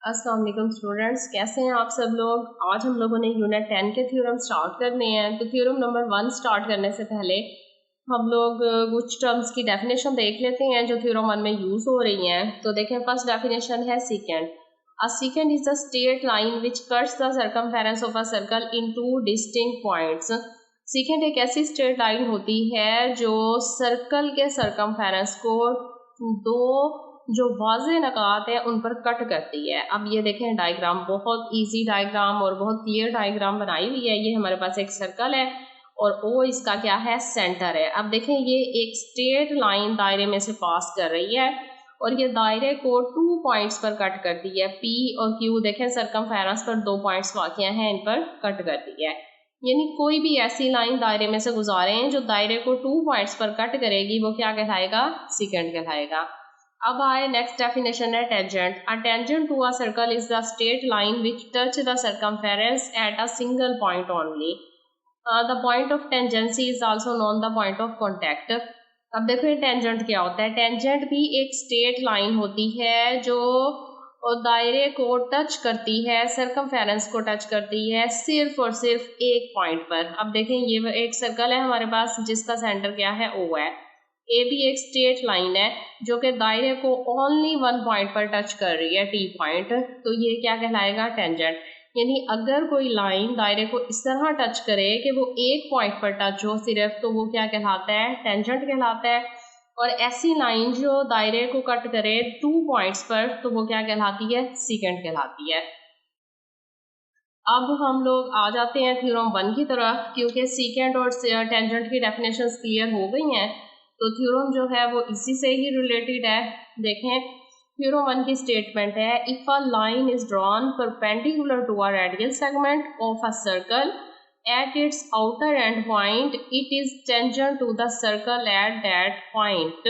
अस्सलाम वालेकुम स्टूडेंट्स, कैसे हैं आप सब लोग। आज हम लोगों ने यूनिट 10 के थ्योरम स्टार्ट करने हैं। तो थ्योरम नंबर 1 स्टार्ट करने से पहले हम लोग कुछ टर्म्स की डेफिनेशन देख लेते हैं जो थ्योरम 1 में यूज हो रही हैं। तो देखें, फर्स्ट डेफिनेशन है secant. A secant is the straight line which cuts the circumference of a circle in two distinct points. Secant एक ऐसी स्ट्रेट लाइन होती है जो सर्कल के सर्कमफेरेंस को दो जो वाज़े नकात है उन पर कट करती है। अब ये देखें डायग्राम, बहुत इजी डायग्राम और बहुत क्लियर डायग्राम बनाई हुई है। ये हमारे पास एक सर्कल है और ओ इसका क्या है, सेंटर है। अब देखें, ये एक स्ट्रेट लाइन दायरे में से पास कर रही है और ये दायरे को 2 पॉइंट्स पर कट करती है। पी और क्यू देखें सर्कमफेरेंस पर 2 पॉइंट्स वाक़िया हैं, इन पर कट करती है। यानी कोई भी ऐसी लाइन दायरे में से गुजारे हैं जो दायरे को 2 पॉइंट्स पर कट करेगी, वो क्या कहलाएगा, सीकेंट कहलाएगा। अब आए नेक्स्ट डेफिनेशन है tangent. A tangent to a circle is the straight line which touch the circumference at a single point only. The point of tangency is also known the point of contact. अब देखो ये tangent क्या होता है। Tangent भी एक straight line होती है जो दायरे को टच करती है, सर्कमफेरेंस को टच करती है सिर्फ और सिर्फ एक पॉइंट पर। अब देखें, ये एक सर्कल है हमारे पास जिसका सेंटर क्या है, ओ है। ए भी एक स्ट्रेट लाइन है जो कि दायरे को ओनली 1 पॉइंट पर टच कर रही है, टी पॉइंट। तो ये क्या कहलाएगा, टेंजेंट। यानी अगर कोई लाइन दायरे को इस तरह टच करे कि वो एक पॉइंट पर टच हो सिर्फ, तो वो क्या कहलाता है, टेंजेंट कहलाता है। और ऐसी लाइन जो दायरे को कट करे 2 पॉइंट्स पर, तो वो क्या कहलाती है, सीकेंट कहलाती है। अब हम लोग आ जाते हैं थ्योरम 1 की तरफ, क्योंकि सीकेंट और टेंजेंट की डेफिनेशंस क्लियर हो गई हैं तो थ्योरम जो है वो इसी से ही रिलेटेड है। देखें, थ्योरम 1 की स्टेटमेंट है, if a line is drawn perpendicular to a radial segment of a circle at its outer end point, it is tangent to the circle at that point.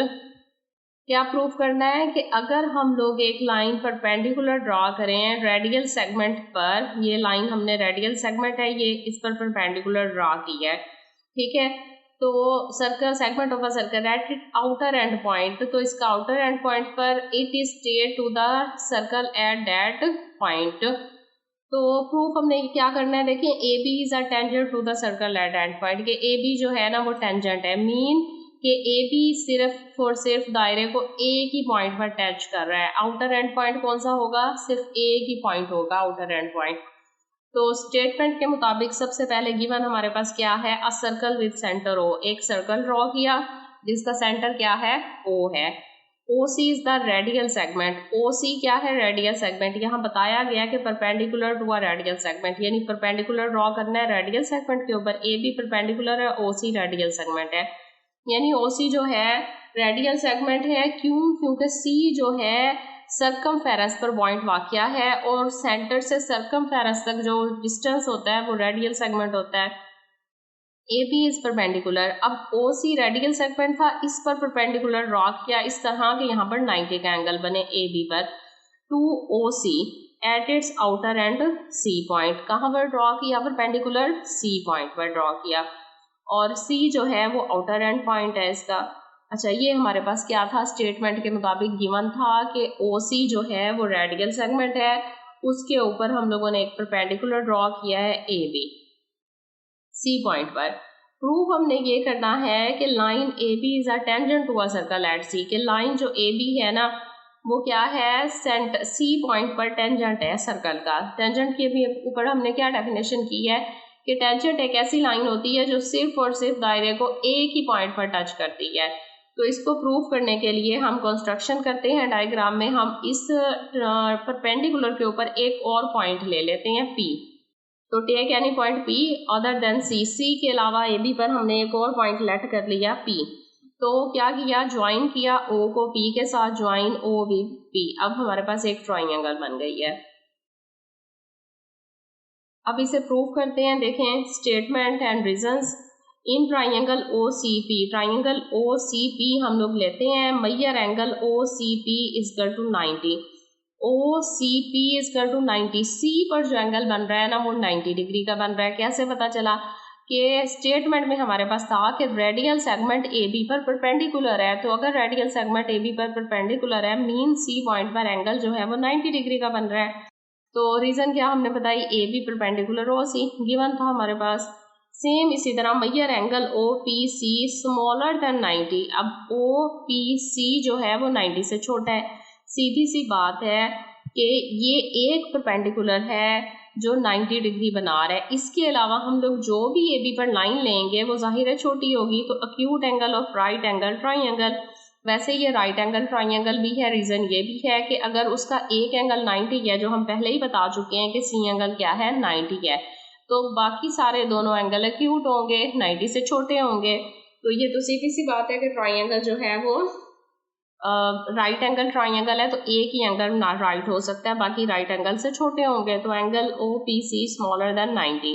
क्या प्रूफ करना है कि अगर हम लोग एक लाइन परपेंडिकुलर ड्रॉ करें radial segment पर, ये लाइन हमने रेडियल सेगमेंट है, ये इस पर परपेंडिकुलर ड्रॉ की है, ठीक है। तो circle segment of a circle at it outer end point, तो इसका आउटर एंड पॉइंट पर it is straight to the circle at that point. तो प्रूफ हमने क्या करना है, देखिए A B is a tangent to the circle at that point, कि ए बी जो है ना वो टेंजेंट है। मीन कि ए बी सिर्फ और सिर्फ दायरे को एक ही पॉइंट पर टच कर रहा है। आउटर एंड पॉइंट कौन सा होगा, सिर्फ एक ही पॉइंट होगा आउटर एंड पॉइंट। तो स्टेटमेंट के मुताबिक सबसे पहले गिवन हमारे पास क्या है, a circle with centre O. एक सर्कल ड्रॉ किया जिसका सेंटर क्या है, ओ है। O C is the radial segment. O C क्या है, रेडियल सेगमेंट। यहाँ बताया गया कि perpendicular to a radial segment, यानी परपेंडिकुलर ड्रॉ करना है रेडियल सेगमेंट के ऊपर। ए बी परपेंडिकुलर है, ओ सी रेडियल सेगमेंट है, यानी ओ सी जो है रेडियल सेगमेंट है। क्यों, क्योंकि सी जो है सर्कमफेरेंस पर पॉइंट वाक़या है और सेंटर से सर्कमफेरेंस तक जो डिस्टेंस होता है वो रेडियल सेगमेंट होता है। A B is perpendicular. अब ओ सी रेडियल सेगमेंट था, इस पर परपेंडिकुलर ड्रॉ किया इस तरह के यहाँ पर 90 का एंगल बने ए बी पर, to O C at its outer end C point. कहाँ पर ड्रॉ किया, परपेंडिकुलर सी पॉइंट पर ड्रॉ किया, और सी जो है वो आउटर एंड पॉइंट है इसका। अच्छा, ये हमारे पास क्या था, स्टेटमेंट के मुताबिक गिवन था कि ओ सी जो है वो रेडियल सेगमेंट है, उसके ऊपर हम लोगों ने एक परपेंडिकुलर ड्रॉ किया है ए बी सी पॉइंट पर। प्रूफ हमने ये करना है कि line A B is a tangent to a circle at C, कि लाइन जो ए बी है ना वो क्या है, सेंटर सी पॉइंट पर टेंजेंट है सर्कल का। टेंजेंट के भी ऊपर हमने क्या डेफिनेशन की है कि टेंजेंट एक ऐसी लाइन होती है जो सिर्फ और सिर्फ दायरे को एक ही पॉइंट पर टच करती है। तो इसको प्रूफ करने के लिए हम कंस्ट्रक्शन करते हैं डायग्राम में। हम इस परपेंडिकुलर के ऊपर एक और पॉइंट ले लेते हैं पी। तो take any point P other than C, C के अलावा ए बी पर हमने एक और पॉइंट लेट कर लिया पी। तो क्या किया, ज्वाइन किया ओ को पी के साथ, ज्वाइन ओ बी पी। अब हमारे पास एक ट्रायंगल बन गई है। अब इसे प्रूफ करते हैं। देखें, statement and reasons. In triangle O C P, triangle O C P हम लोग लेते हैं, measure angle O C P is equal to 90। O C P is equal to 90। C पर जो एंगल बन रहा है ना वो 90 डिग्री का बन रहा है। कैसे पता चला, कि स्टेटमेंट में हमारे पास था कि रेडियल सेगमेंट ए बी पर परपेंडिकुलर है। तो अगर रेडियल सेगमेंट ए बी पर परपेंडिकुलर है, मीन सी पॉइंट पर एंगल जो है वो 90 डिग्री का बन रहा है। तो रीज़न क्या हमने बताई, A B perpendicular O C given था हमारे पास। सेम इसी तरह measure angle O P C smaller than 90। अब ओ पी सी जो है वो 90 से छोटा है। सीधी सी बात है कि ये एक परपेंडिकुलर है जो 90 डिग्री बना रहा है। इसके अलावा हम लोग जो भी ए बी पर लाइन लेंगे वो जाहिर है छोटी होगी। तो acute angle of right angle triangle, वैसे ये राइट एंगल ट्राइंगल भी है। रीज़न ये भी है कि अगर उसका एक एंगल 90 है, जो हम पहले ही बता चुके हैं कि सी एंगल क्या है 90 है, तो बाकी सारे दोनों एंगल एक्यूट होंगे, 90 से छोटे होंगे। तो ये तो सीधी सी बात है कि ट्राइंगल जो है वो राइट एंगल ट्राइंगल है, तो एक ही एंगल ना राइट हो सकता है, बाकी राइट एंगल से छोटे होंगे। तो angle O P C smaller than 90।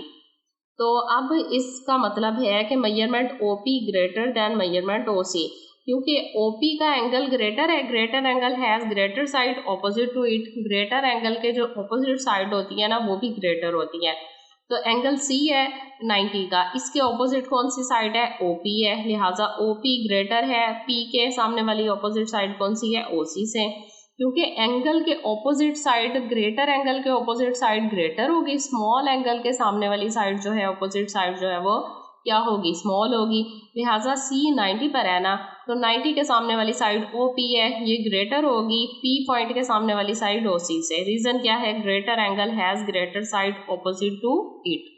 तो अब इसका मतलब है कि measurement O P greater than measurement O C, क्योंकि ओ पी का एंगल ग्रेटर है। Greater angle has greater side opposite to it. Greater angle के जो ऑपोजिट साइड होती है ना वो भी ग्रेटर होती है। तो एंगल सी है 90 का, इसके ऑपोजिट कौन सी साइड है, ओ पी है, लिहाजा ओ पी ग्रेटर है पी के सामने वाली ऑपोजिट साइड कौन सी है, ओ सी से। क्योंकि एंगल के ऑपोजिट साइड, ग्रेटर एंगल के ऑपोजिट साइड ग्रेटर होगी, स्मॉल एंगल के सामने वाली साइड जो है ऑपोजिट साइड जो है वो क्या होगी, स्मॉल होगी। लिहाजा सी 90 पर है ना, तो 90 के सामने वाली साइड ओ पी है, ये ग्रेटर होगी पी पॉइंट के सामने वाली साइड ओ सी से। रीज़न क्या है, greater angle has greater side opposite to it.